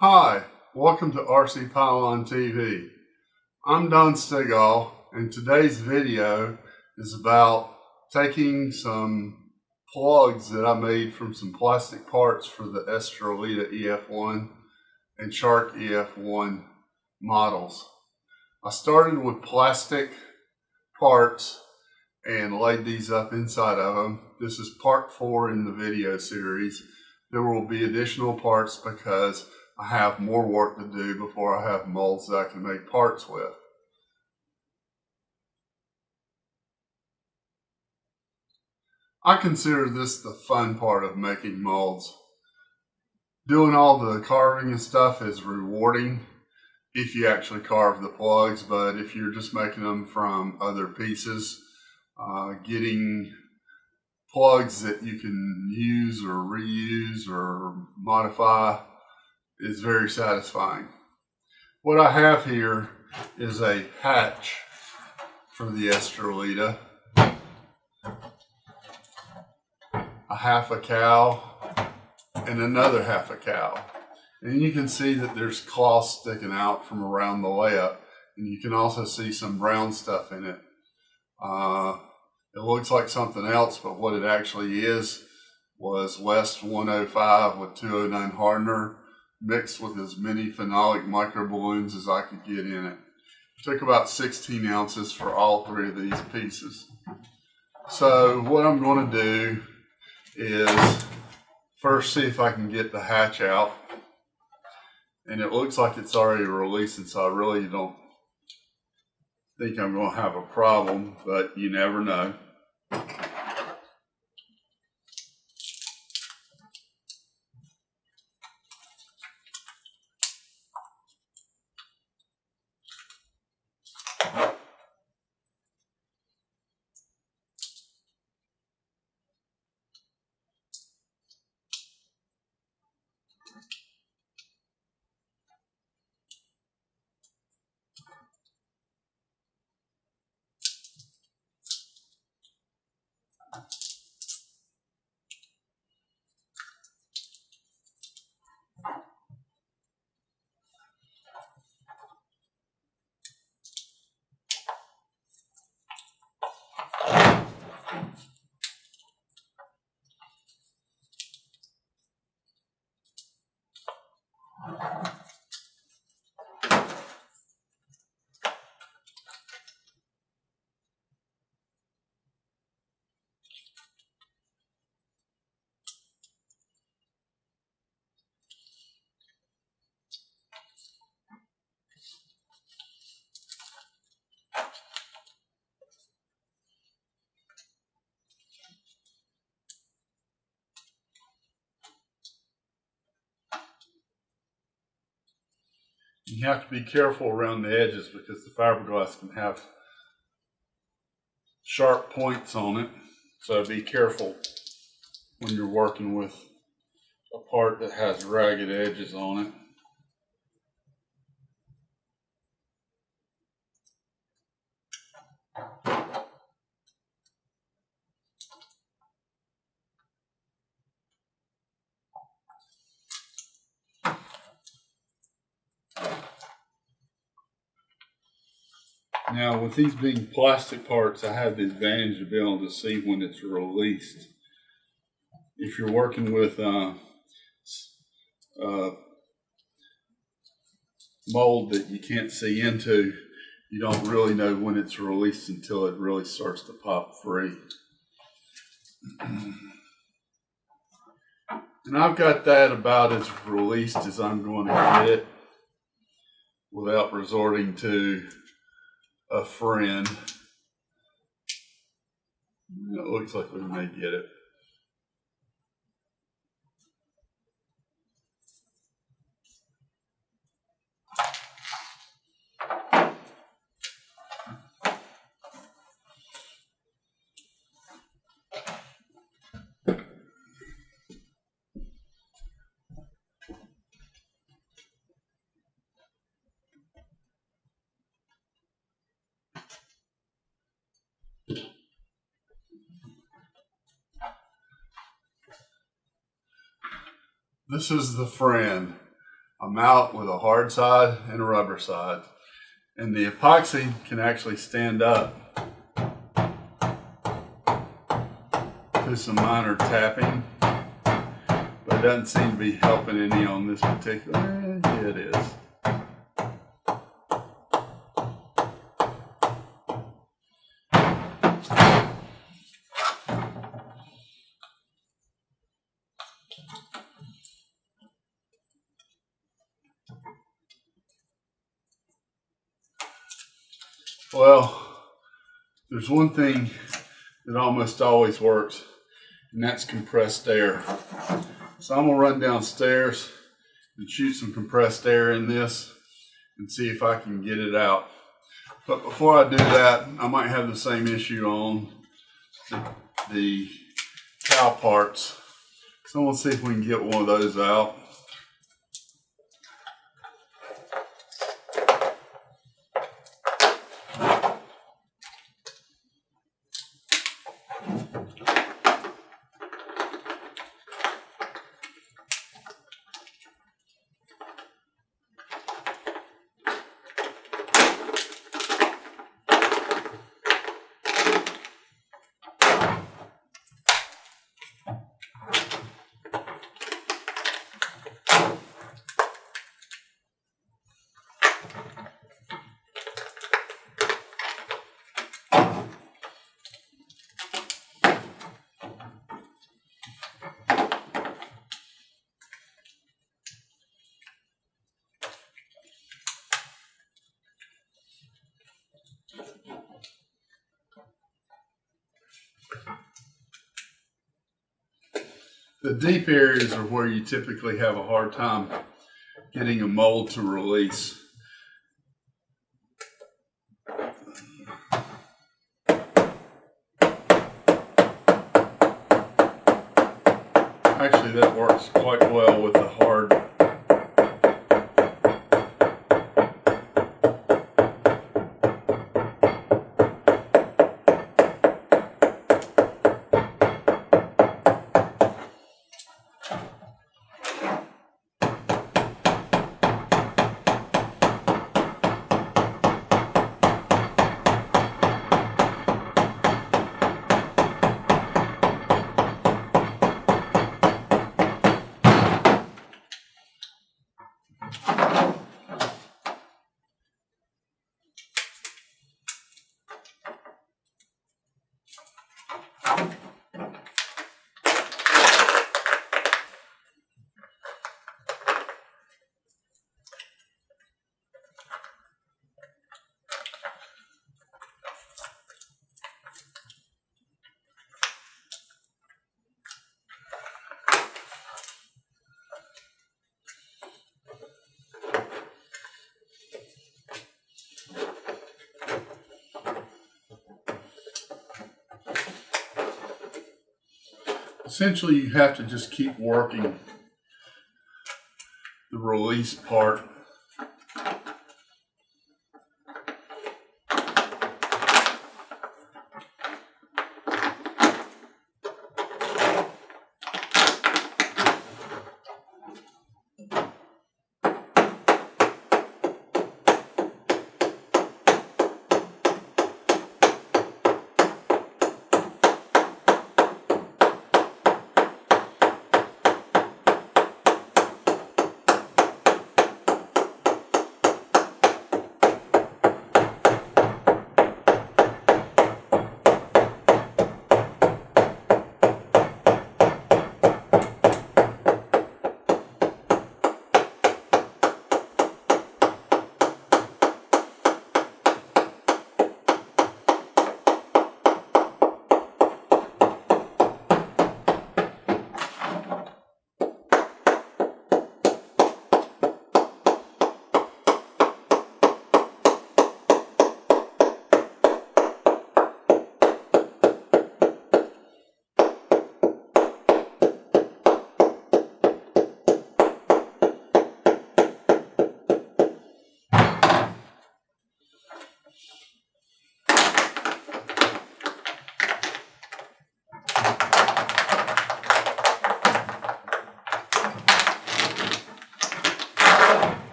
Hi, welcome to RC Pylon TV. I'm Don Stigall, and today's video is about taking some plugs that I made from some plastic parts for the Estrellita EF1 and Shark EF1 models. I started with plastic parts and laid these up inside of them. This is part 4 in the video series. There will be additional parts because I have more work to do before I have molds that I can make parts with. I consider this the fun part of making molds. Doing all the carving and stuff is rewarding if you actually carve the plugs, but if you're just making them from other pieces, getting plugs that you can use or reuse or modify is very satisfying. What I have here is a hatch for the Estrellita, a half a cow, and another half a cow. And you can see that there's cloth sticking out from around the layup, and you can also see some brown stuff in it. It looks like something else, but what it actually is was West 105 with 209 hardener mixed with as many phenolic microballoons as I could get in it. It took about 16 ounces for all 3 of these pieces. So what I'm going to do is first see if I can get the hatch out. And it looks like it's already releasing, so I really don't think I'm going to have a problem, but you never know. You have to be careful around the edges because the fiberglass can have sharp points on it. So be careful when you're working with a part that has ragged edges on it. Now, with these being plastic parts, I have the advantage of being able to see when it's released. If you're working with mold that you can't see into, you don't really know when it's released until it really starts to pop free. And I've got that about as released as I'm going to get it without resorting to a friend. It looks like we may get it. This is the friend. I'm out with a hard side and a rubber side. And the epoxy can actually stand up to some minor tapping, but it doesn't seem to be helping any on this particular. Yeah, it is. Well, there's one thing that almost always works, and that's compressed air. So I'm gonna run downstairs and shoot some compressed air in this and see if I can get it out. But before I do that, I might have the same issue on the cow parts. So I'm gonna see if we can get one of those out. The deep areas are where you typically have a hard time getting a mold to release. Actually, that works quite well with the hard. Essentially, you have to just keep working the release part.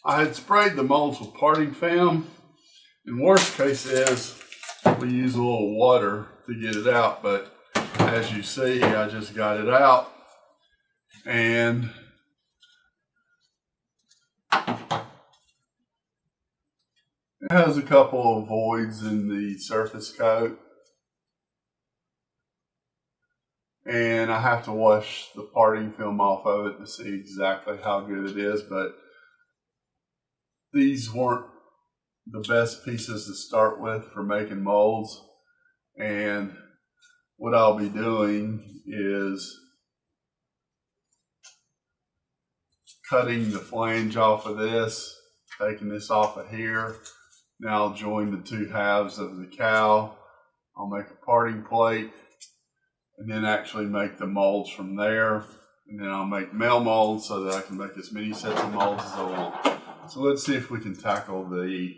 I had sprayed the molds with parting film, and worst case is we use a little water to get it out, but as you see, I just got it out, and it has a couple of voids in the surface coat, and I have to wash the parting film off of it to see exactly how good it is, but these weren't the best pieces to start with for making molds, and what I'll be doing is cutting the flange off of this, taking this off of here. Now I'll join the two halves of the cowl. I'll make a parting plate and then actually make the molds from there. And then I'll make male molds so that I can make as many sets of molds as I want. So let's see if we can tackle the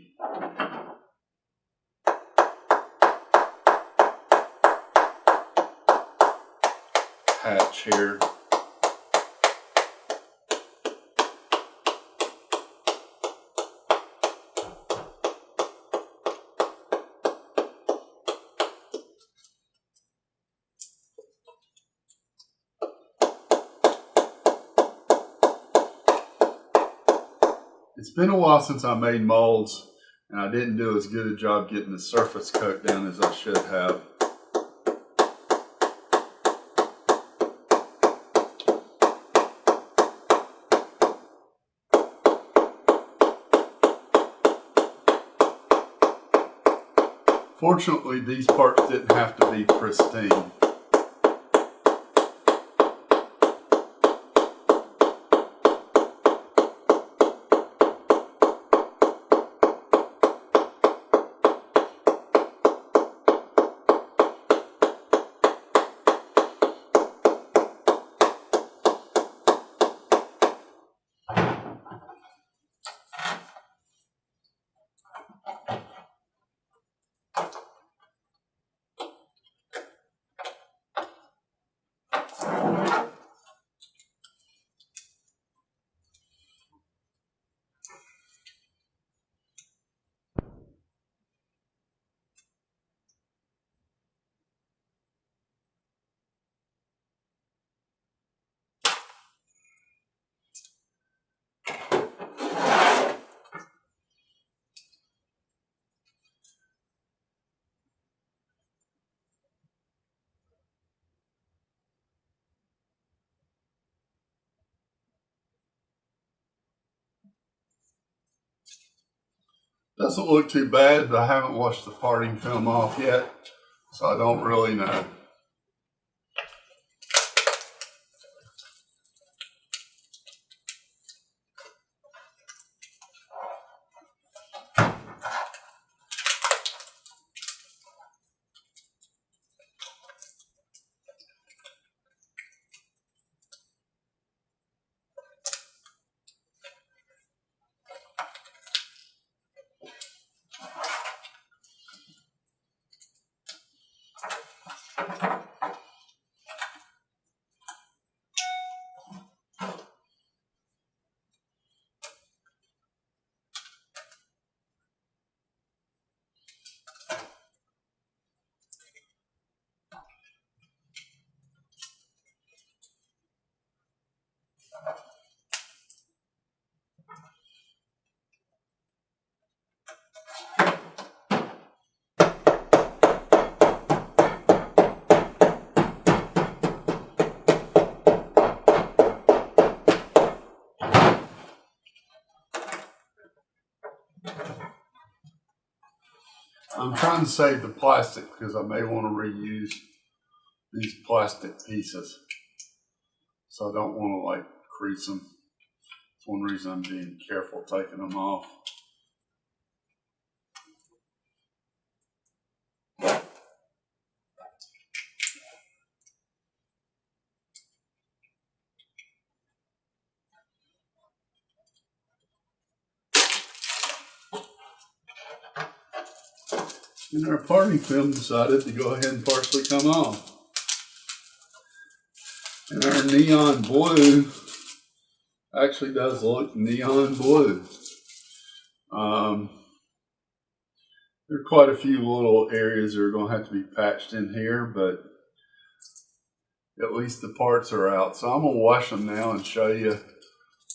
hatch here. It's been a while since I made molds, and I didn't do as good a job getting the surface coat down as I should have. Fortunately, these parts didn't have to be pristine. Doesn't look too bad, but I haven't washed the parting film off yet, so I don't really know. I'm trying to save the plastic because I may want to reuse these plastic pieces. So I don't want to like crease them. That's one reason I'm being careful taking them off. And our parting film decided to go ahead and partially come off. And our neon blue actually does look neon blue. There are quite a few little areas that are going to have to be patched in here, but at least the parts are out. So I'm going to wash them now and show you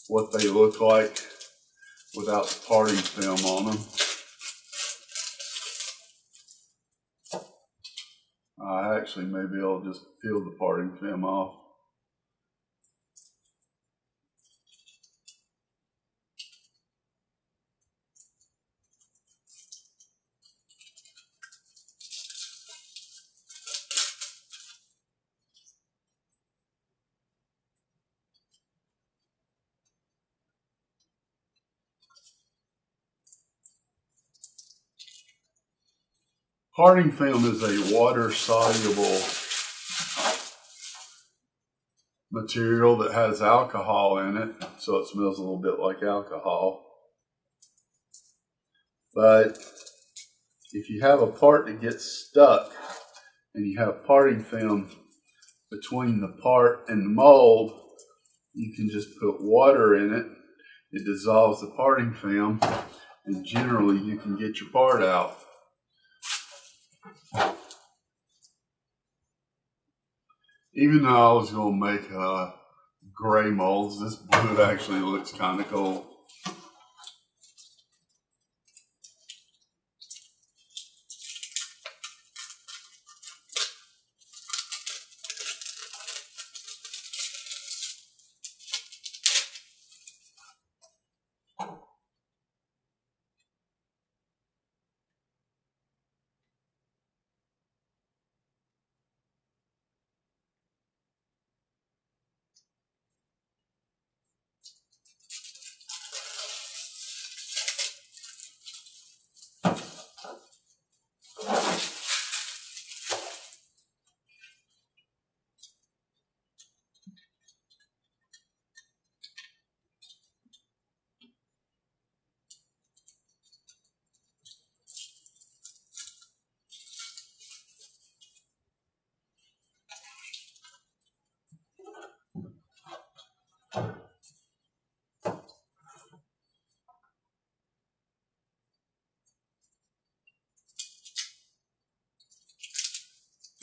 what they look like without the parting film on them. Actually, maybe I'll just peel the parting film off. Parting film is a water-soluble material that has alcohol in it, so it smells a little bit like alcohol. But if you have a part that gets stuck and you have parting film between the part and the mold, you can just put water in it. It dissolves the parting film, and generally you can get your part out. Even though I was going to make gray molds, this blue actually looks kind of cool.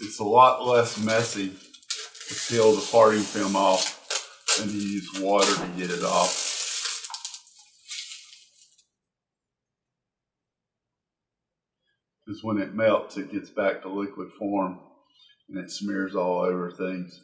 It's a lot less messy to peel the parting film off than to use water to get it off. Because when it melts, it gets back to liquid form and it smears all over things.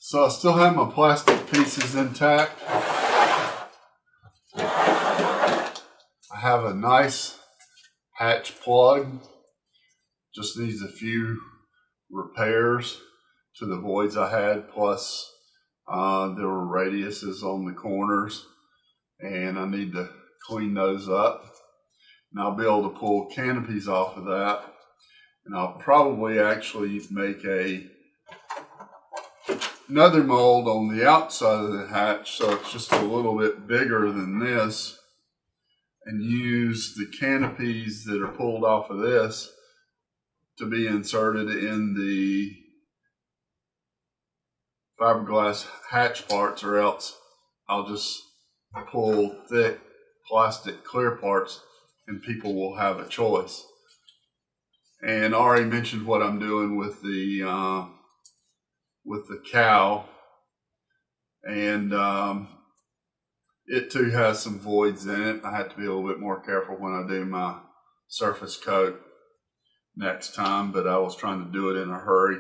So I still have my plastic pieces intact. I have a nice hatch plug. Just needs a few repairs to the voids I had, plus there were radiuses on the corners and I need to clean those up. And I'll be able to pull canopies off of that. And I'll probably actually make another mold on the outside of the hatch, so it's just a little bit bigger than this, and use the canopies that are pulled off of this to be inserted in the fiberglass hatch parts, or else I'll just pull thick plastic clear parts and people will have a choice. And I already mentioned what I'm doing with the cow, and it too has some voids in it. I have to be a little bit more careful when I do my surface coat next time, but I was trying to do it in a hurry,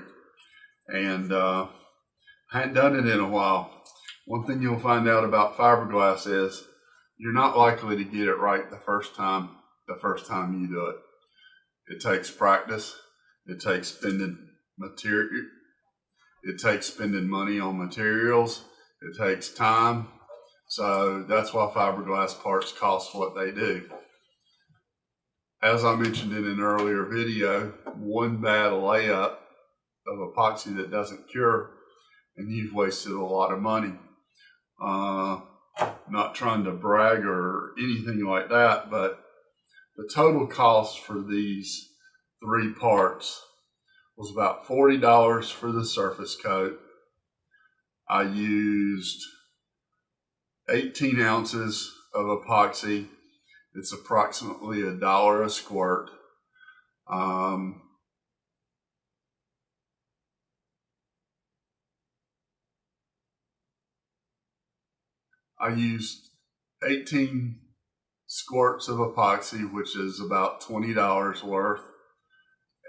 and I hadn't done it in a while. One thing you'll find out about fiberglass is you're not likely to get it right the first time you do it. It takes practice. It takes spending money on materials. It takes time. So that's why fiberglass parts cost what they do. as I mentioned in an earlier video, one bad layup of epoxy that doesn't cure, and you've wasted a lot of money. Not trying to brag or anything like that, but the total cost for these 3 parts was about $40 for the surface coat. I used 18 ounces of epoxy. It's approximately $1 a squirt. I used 18 squirts of epoxy, which is about $20 worth.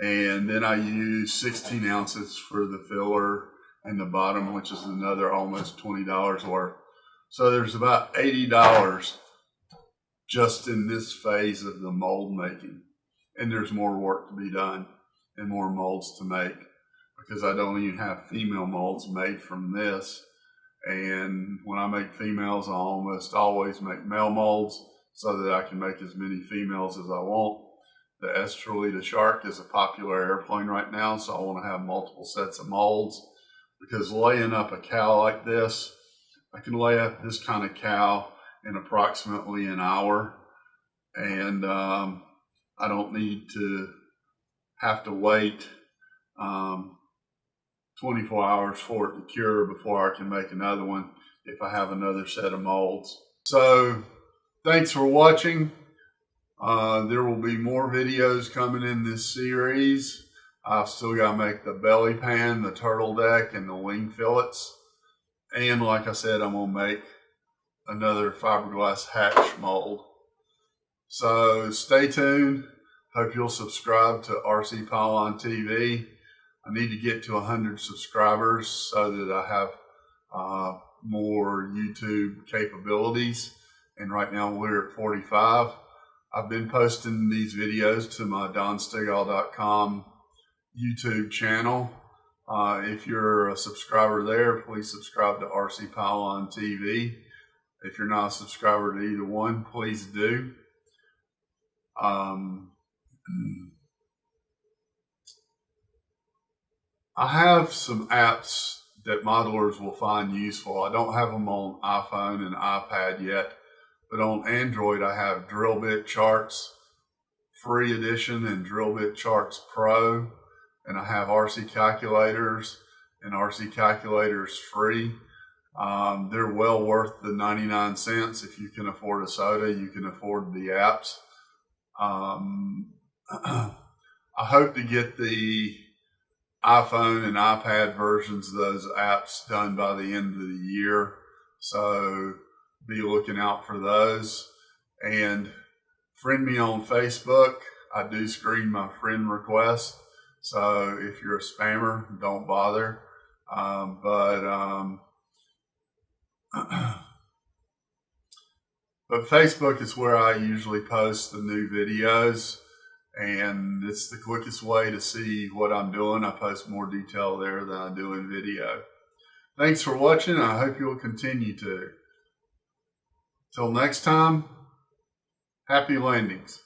And then I used 16 ounces for the filler and the bottom, which is another almost $20 worth. So there's about $80 just in this phase of the mold making. And there's more work to be done and more molds to make, because I don't even have female molds made from this. And when I make females, I almost always make male molds so that I can make as many females as I want. The Estrellita shark is a popular airplane right now, so I want to have multiple sets of molds, because laying up a cow like this, I can lay up this kind of cow in approximately an hour, and I don't need to have to wait 24 hours for it to cure before I can make another one if I have another set of molds. So thanks for watching. There will be more videos coming in this series. I've still got to make the belly pan, the turtle deck, and the wing fillets. And like I said, I'm going to make another fiberglass hatch mold. So stay tuned. Hope you'll subscribe to RC Pylon TV. I need to get to 100 subscribers so that I have more YouTube capabilities. And right now we're at 45. I've been posting these videos to my DonStegall.com YouTube channel. If you're a subscriber there, please subscribe to RC Pylon TV. If you're not a subscriber to either one, please do. I have some apps that modelers will find useful. I don't have them on iPhone and iPad yet, but on Android I have Drill Bit Charts Free Edition and Drill Bit Charts Pro, and I have RC Calculators and RC Calculators Free. They're well worth the 99 cents. If you can afford a soda, you can afford the apps. I hope to get the iPhone and iPad versions of those apps done by the end of the year, so be looking out for those. And friend me on Facebook. I do screen my friend requests, so if you're a spammer, don't bother. But Facebook is where I usually post the new videos, and it's the quickest way to see what I'm doing. I post more detail there than I do in video. Thanks for watching. I hope you'll continue to. Till next time, happy landings.